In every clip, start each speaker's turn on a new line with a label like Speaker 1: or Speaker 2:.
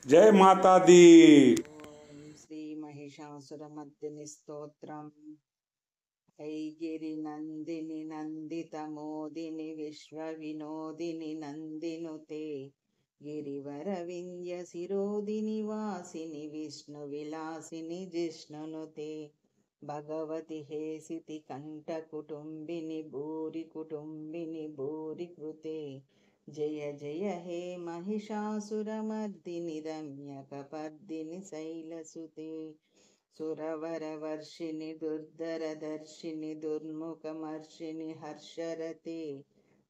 Speaker 1: जय माता दी।
Speaker 2: ओम श्री महिषासुरमर्दिनि स्तोत्रम्। ऐगिरि नंदिनि नंदित मोदिनि विश्वविनोदिनि नंदिनुते गिरिवर विंध्य शिरोदिनि वासिनि विष्णु विलासिनि जिष्णुनुते भगवति हेसिति कंठ कुटुंबिनि भूरि कुटुंबिनि भूरि कृते जय जय हे महिषासुरमर्दिनि रम्यकपर्दिनि शैलसुते सुरवरवर्षिणि दुर्धरदर्शिनि दुर्मुखमर्षिणि हर्षरते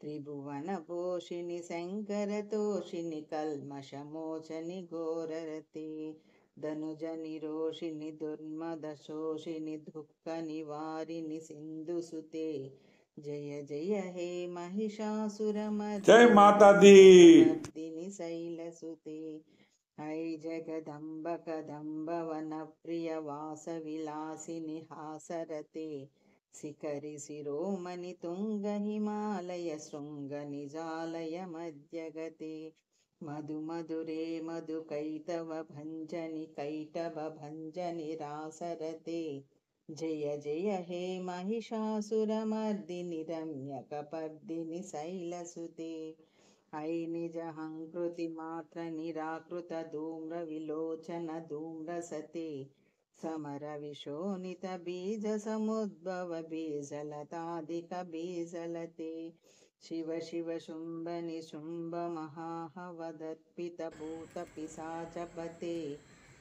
Speaker 2: त्रिभुवनपोषिणि शङ्करतोषिणि कल्मषमोचनि घोररते धनुजनिरोषिणि दुर्मदशोषिणि दुःखनिवारिणि सिन्धुसुते जय जय हे
Speaker 1: जय माता दी।
Speaker 2: महिषासुरमर्दिनि शैलसुते ऐ जगदम्ब कदम्ब वनप्रिय वासविलासिनि हासरते शिखरि शिरोमणि तुंग हिमालय शृंग निजालय मध्यगते मधु मधुरे मधु कैटभ भंजनि रासरते जय जय हे महिषासुरमर्दिनि रम्यकपर्दिनि शैलसुते ऐ निजहंकृति मात्र निराकृत धूम्र विलोचन धूम्रसते समर विशोनित बीज समुद्भव बीजलताधिक बीजलते शिव शिव शुंभ निशुंभ महाहवदर्पित भूत पिशाचपते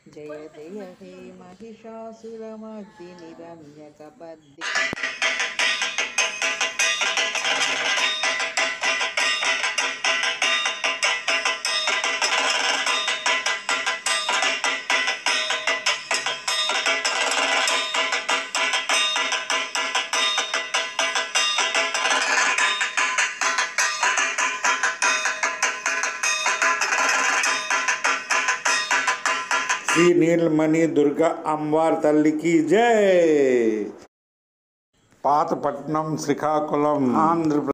Speaker 2: जय जय हे महिषासुरमर्दिनि रम्यकपर्दिनि
Speaker 1: श्री नीलमणि दुर्गा अम्बार तल्ली की जय। पातपट्टनम श्रीकाकुलम आंध्र